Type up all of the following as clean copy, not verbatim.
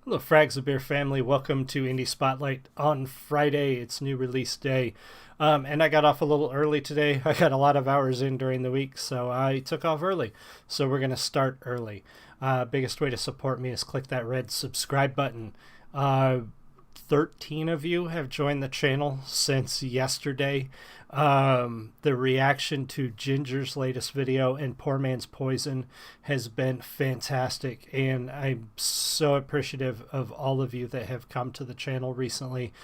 Hello, Frags of Beer family. Welcome to Indie Spotlight on Friday. It's new release day. And I got off a little early today. I got a lot of hours in during the week, so I took off early. So we're going to start early. Biggest way to support me is click that red subscribe button. 13 of you have joined the channel since yesterday. The reaction to Ginger's latest video and Poor Man's Poison has been fantastic, and I'm so appreciative of all of you that have come to the channel recently,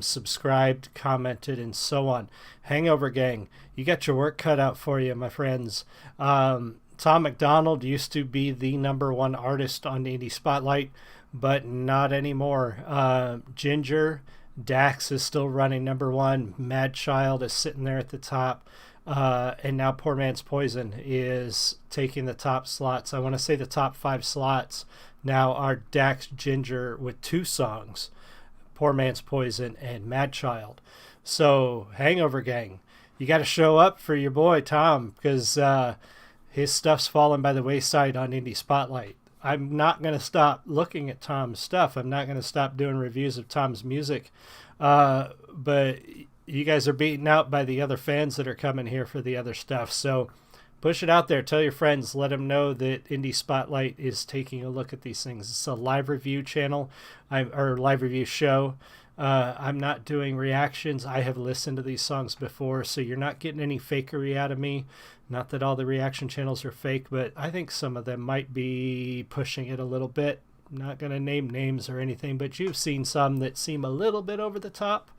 subscribed, commented, and so on. Hangovergang, you got your work cut out for you, my friends. Tom MacDonald used to be the #1 artist on Indie Spotlight, but not anymore. Ginger, Dax is still running #1. Mad Child is sitting there at the top. And now Poor Man's Poison is taking the top slots. I want to say the top 5 slots now are Dax, Ginger with 2 songs, Poor Man's Poison, and Mad Child. So, Hangovergang, you got to show up for your boy Tom, because his stuff's fallen by the wayside on Indie Spotlight. I'm not going to stop looking at Tom's stuff. I'm not going to stop doing reviews of Tom's music. But you guys are beaten out by the other fans that are coming here for the other stuff. So push it out there. Tell your friends. Let them know that Indie Spotlight is taking a look at these things. It's a live review channel, or live review show. I'm not doing reactions. I have listened to these songs before, so you're not getting any fakery out of me. Not that all the reaction channels are fake, but I think some of them might be pushing it a little bit. I'm not going to name names or anything, but you've seen some that seem a little bit over the top.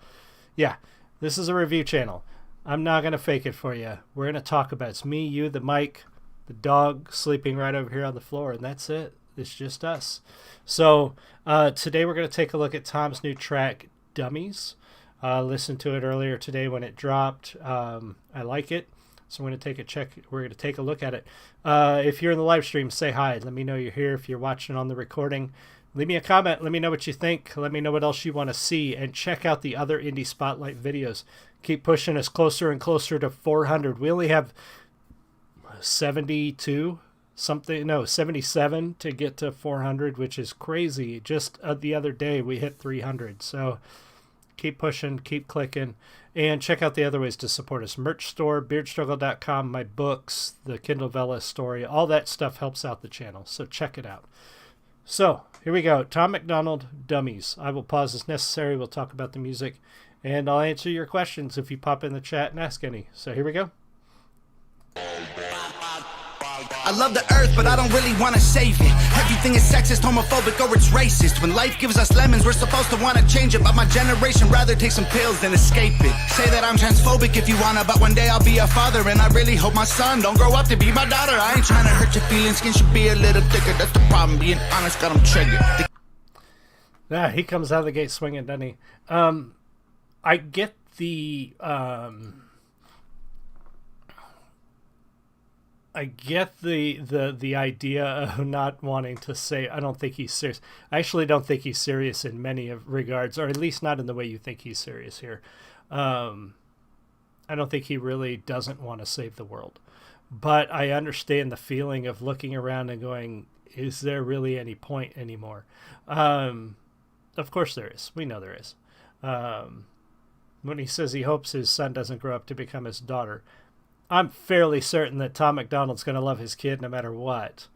Yeah, this is a review channel. I'm not going to fake it for you. We're going to talk about it. It's me, you, the mic, the dog sleeping right over here on the floor, and that's it. It's just us. So today we're going to take a look at Tom's new track, Dummies. Listened to it earlier today when it dropped. I like it. So we're going to take a look at it. If you're in the live stream, say hi. Let me know you're here. If you're watching on the recording, leave me a comment. Let me know what you think. Let me know what else you want to see. And check out the other Indie Spotlight videos. Keep pushing us closer and closer to 400. We only have 77 to get to 400, which is crazy. Just the other day we hit 300. So keep pushing, keep clicking, and check out the other ways to support us. Merch store, beardstruggle.com, my books, the Kindle Vella story, all that stuff helps out the channel. So check it out. So here we go. Tom MacDonald, Dummies. I will pause as necessary. We'll talk about the music, and I'll answer your questions if you pop in the chat and ask any. So here we go. I love the earth, but I don't really want to save it. Everything is sexist, homophobic, or it's racist. When life gives us lemons, we're supposed to want to change it. But my generation rather take some pills than escape it. Say that I'm transphobic if you wanna, but one day I'll be a father. And I really hope my son don't grow up to be my daughter. I ain't trying to hurt your feelings, skin should be a little thicker. That's the problem, being honest got them triggered. He comes out of the gate swinging, doesn't he? I get the... I get the idea of not wanting to say, I don't think he's serious. I actually don't think he's serious in many regards, or at least not in the way you think he's serious here. I don't think he really doesn't want to save the world. But I understand the feeling of looking around and going, is there really any point anymore? Of course there is. We know there is. When he says he hopes his son doesn't grow up to become his daughter, I'm fairly certain that Tom MacDonald's going to love his kid no matter what.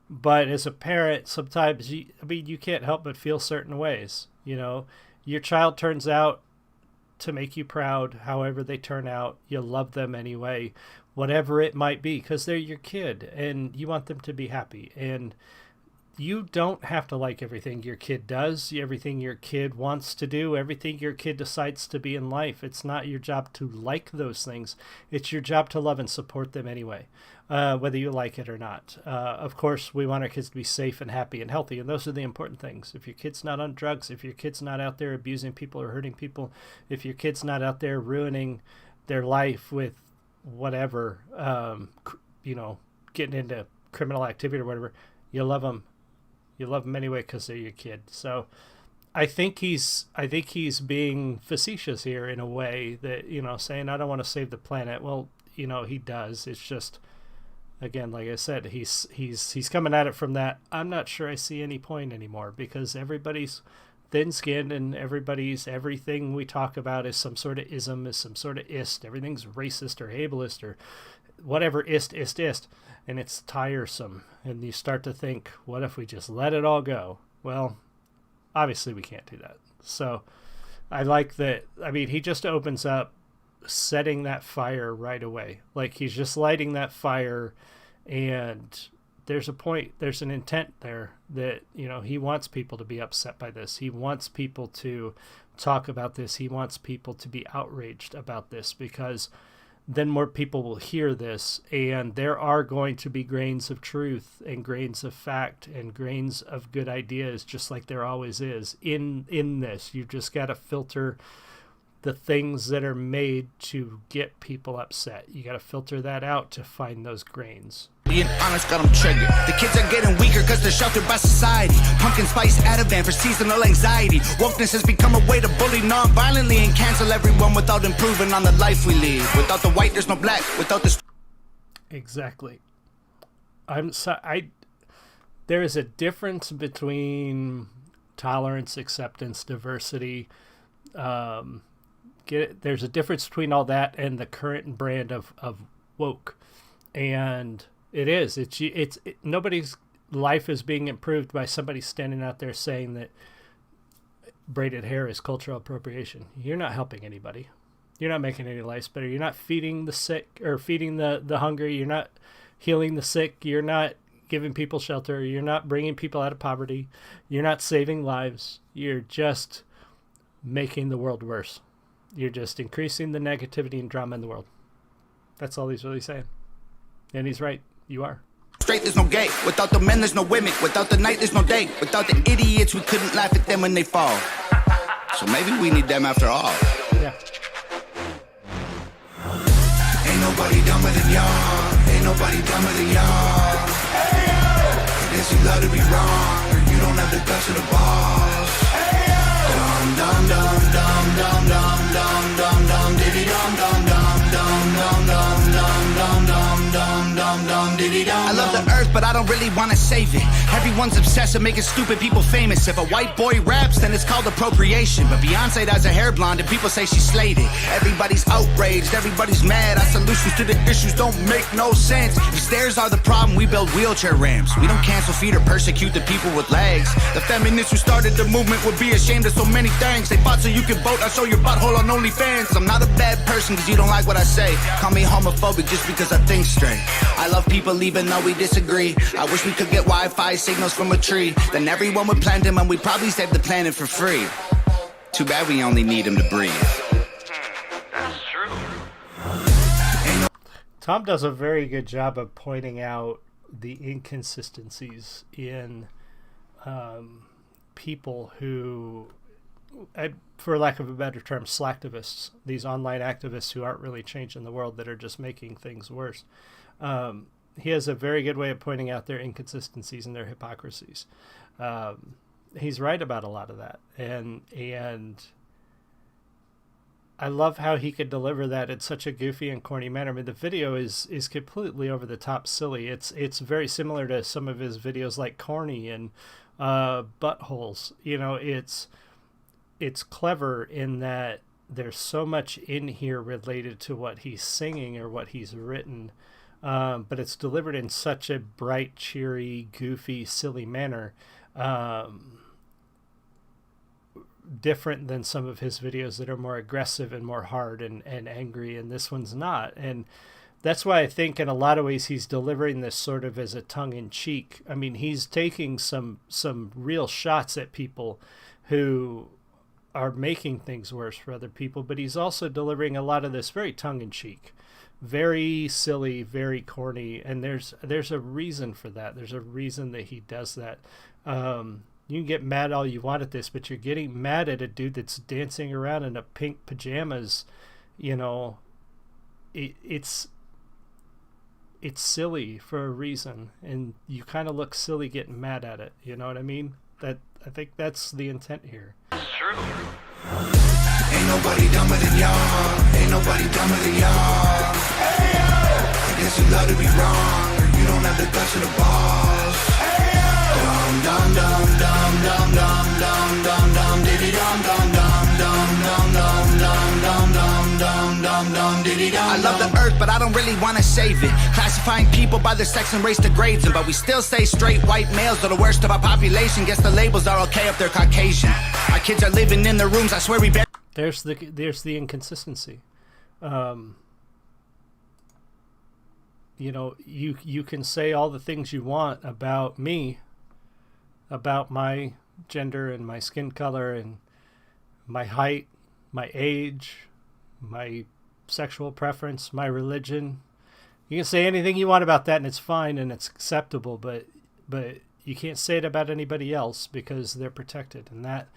But as a parent, sometimes you can't help but feel certain ways. You know, your child turns out to make you proud. However they turn out, you love them anyway, whatever it might be, because they're your kid and you want them to be happy. And you don't have to like everything your kid does, everything your kid wants to do, everything your kid decides to be in life. It's not your job to like those things. It's your job to love and support them anyway, whether you like it or not. Of course, we want our kids to be safe and happy and healthy, and those are the important things. If your kid's not on drugs, if your kid's not out there abusing people or hurting people, if your kid's not out there ruining their life with whatever, getting into criminal activity or whatever, you love them. You love them anyway because they're your kid. So I think he's being facetious here in a way that, saying I don't want to save the planet. Well, he does. It's just again, like I said, he's coming at it from that. I'm not sure I see any point anymore, because everybody's thin-skinned and everything we talk about is some sort of ism, is some sort of ist. Everything's racist or ableist or whatever, ist, and it's tiresome. And you start to think, what if we just let it all go? Well, obviously we can't do that. So I like that. I mean, he just opens up setting that fire right away. Like, he's just lighting that fire, and there's a point, there's an intent there that, you know, he wants people to be upset by this. He wants people to talk about this. He wants people to be outraged about this, because then more people will hear this, and there are going to be grains of truth and grains of fact and grains of good ideas, just like there always is in this. You just got to filter the things that are made to get people upset. You got to filter that out to find those grains. Being honest got them triggered. The kids are getting weaker because they're sheltered by society. Pumpkin spice Ativan for seasonal anxiety. Wokeness has become a way to bully non-violently and cancel everyone without improving on the life we lead. Without the white, there's no black. Without the... Exactly. There is a difference between tolerance, acceptance, diversity. There's a difference between all that and the current brand of woke. And it's nobody's life is being improved by somebody standing out there saying that braided hair is cultural appropriation. You're not helping anybody. You're not making any lives better. You're not feeding the sick or feeding the hungry. You're not healing the sick. You're not giving people shelter. You're not bringing people out of poverty. You're not saving lives. You're just making the world worse. You're just increasing the negativity and drama in the world. That's all he's really saying. And he's right. You are. Straight, there's no gay. Without the men, there's no women. Without the night, there's no day. Without the idiots, we couldn't laugh at them when they fall. So maybe we need them after all. Yeah. Ain't nobody dumber than y'all. Ain't nobody dumber than y'all. Hey, yo! I guess you love to be wrong, or you don't have the guts of the balls. Hey, yo! Dum dum dum dum dum dum dum dum dum diddy dum dum dum dum dum dum dum dum dum dum dum dum diddy dum. I love the earth, but I don't really want to save it. Everyone's obsessed with making stupid people famous. If a white boy raps, then it's called appropriation. But Beyonce dyes her hair blonde and people say she slayed it. Everybody's outraged, everybody's mad. Our solutions to the issues don't make no sense. If stairs are the problem, we build wheelchair ramps. We don't cancel feet or persecute the people with legs. The feminists who started the movement would be ashamed of so many things. They fought so you can vote. I show your butthole on OnlyFans. I'm not a bad person because you don't like what I say. Call me homophobic just because I think straight. I love people even though we disagree. I wish we could get Wi-Fi signals from a tree. Then everyone would plant them and we'd probably save the planet for free. Too bad we only need them to breathe. That's true. Tom does a very good job of pointing out the inconsistencies in people who, for lack of a better term, slacktivists, these online activists who aren't really changing the world, that are just making things worse. He has a very good way of pointing out their inconsistencies and their hypocrisies. He's right about a lot of that. And I love how he could deliver that in such a goofy and corny manner. I mean, the video is completely over the top silly. It's very similar to some of his videos like Corny and Buttholes. You know, it's clever in that there's so much in here related to what he's singing or what he's written, but it's delivered in such a bright, cheery, goofy, silly manner. Different than some of his videos that are more aggressive and more hard and angry, and this one's not. And that's why I think in a lot of ways he's delivering this sort of as a tongue-in-cheek. I mean, he's taking some real shots at people who are making things worse for other people, but he's also delivering a lot of this very tongue-in-cheek, very silly, very corny, and there's a reason for that. There's a reason that he does that. You can get mad all you want at this, but you're getting mad at a dude that's dancing around in a pink pajamas. You know, it's silly for a reason, and you kind of look silly getting mad at it. You know what I mean? I think that's the intent here. It's true. Ain't nobody dumber than y'all. Ain't nobody dumber than y'all. Hey, yo! I guess you love to be wrong, or have the guts or the balls. Dum dum dum dum dum dum dum dum dum diddy dum dum dum dum dum dum dum dum dum dum dum diddy dum. I love the earth, but I don't really want to save it. Classifying people by their sex and race degrades them, but we still say straight white males are the worst of our population. Guess the labels are okay if they're Caucasian. Our kids are living in their rooms. I swear we. There's the inconsistency. You know, you can say all the things you want about me, about my gender and my skin color and my height, my age, my sexual preference, my religion. You can say anything you want about that and it's fine and it's acceptable, but you can't say it about anybody else because they're protected, and that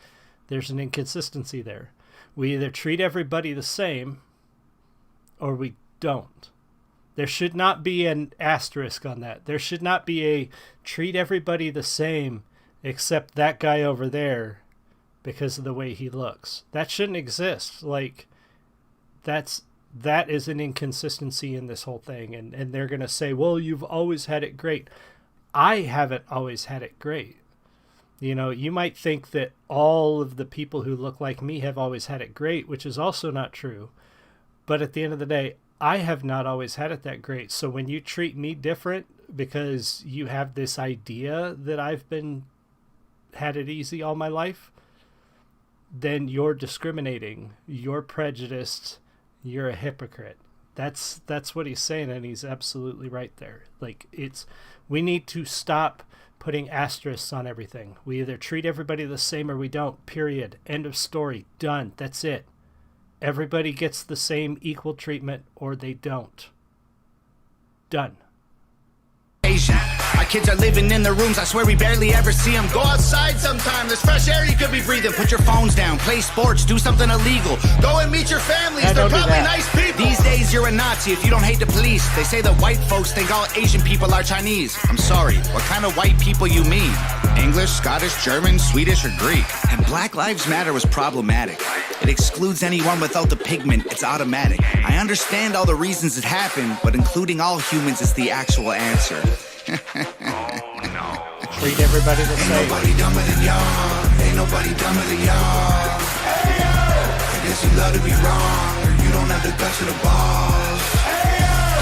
there's an inconsistency there. We either treat everybody the same or we don't. There should not be an asterisk on that. There should not be a treat everybody the same except that guy over there because of the way he looks. That shouldn't exist. Like, that is an inconsistency in this whole thing. And they're going to say, well, you've always had it great. I haven't always had it great. You know, you might think that all of the people who look like me have always had it great, which is also not true. But at the end of the day, I have not always had it that great. So when you treat me different because you have this idea that I've had it easy all my life, then you're discriminating, you're prejudiced, you're a hypocrite. That's what he's saying, and he's absolutely right there. Like, we need to stop putting asterisks on everything. We either treat everybody the same or we don't, period. End of story. Done. That's it. Everybody gets the same equal treatment or they don't. Done. Our kids are living in their rooms. I swear we barely ever see them. Go outside sometime. There's fresh air you could be breathing. Put your phones down. Play sports. Do something illegal. Go and meet your families. They're probably nice people. These days you're a Nazi if you don't hate the police. They say that white folks think all Asian people are Chinese. I'm sorry. What kind of white people you mean? English, Scottish, German, Swedish, or Greek? And Black Lives Matter was problematic. It excludes anyone without the pigment. It's automatic. I understand all the reasons it happened, but including all humans is the actual answer. Treat everybody the same. Ain't nobody dumber than y'all. Ain't nobody dumber than y'all. I guess you love to be wrong, or you don't have the guts or the balls.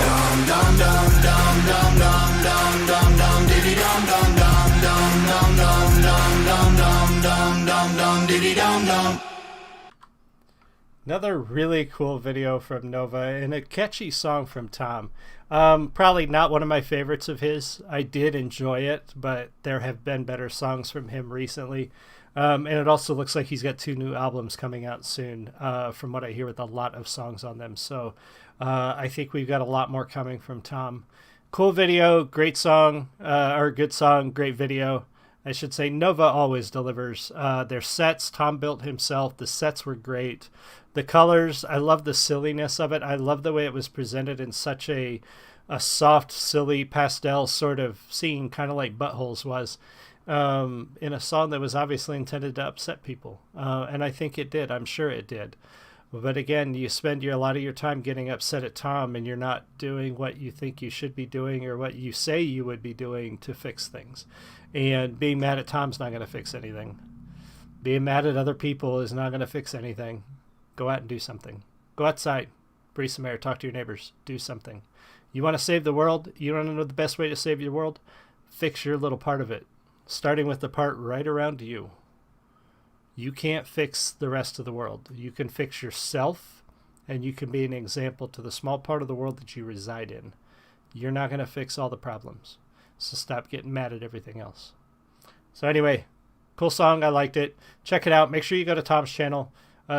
Dum dum dum dum dum dum dum dum dum diddy dum dum dum dum dum dum dum dum dum dum dum diddy dum dum. Another really cool video from Nova and a catchy song from Tom. Probably not one of my favorites of his. I did enjoy it, but there have been better songs from him recently. And it also looks like he's got 2 new albums coming out soon, from what I hear, with a lot of songs on them. So I think we've got a lot more coming from Tom. Cool video, great song, or good song, great video. I should say Nova always delivers. Their sets, Tom built himself. The sets were great. The colors, I love the silliness of it. I love the way it was presented in such a soft, silly, pastel sort of scene, kind of like Buttholes was, in a song that was obviously intended to upset people. And I think it did. I'm sure it did. But again, you spend a lot of your time getting upset at Tom, and you're not doing what you think you should be doing or what you say you would be doing to fix things. And being mad at Tom's not going to fix anything. Being mad at other people is not going to fix anything. Go out and do something. Go outside. Breathe some air. Talk to your neighbors. Do something. You want to save the world? You want to know the best way to save your world? Fix your little part of it. Starting with the part right around you. You can't fix the rest of the world. You can fix yourself, and you can be an example to the small part of the world that you reside in. You're not going to fix all the problems. So stop getting mad at everything else. So anyway, cool song. I liked it. Check it out. Make sure you go to Tom's channel.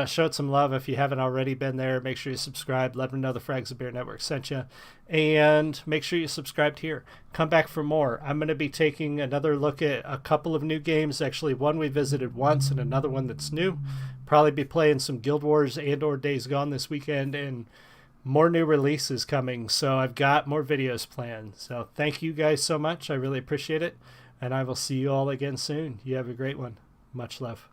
Show it some love if you haven't already been there. Make sure you subscribe. Let them know the Frags of Beer Network sent you. And make sure you subscribed here. Come back for more. I'm going to be taking another look at a couple of new games. Actually, one we visited once and another one that's new. Probably be playing some Guild Wars and or Days Gone this weekend. And more new releases coming. So I've got more videos planned. So thank you guys so much. I really appreciate it. And I will see you all again soon. You have a great one. Much love.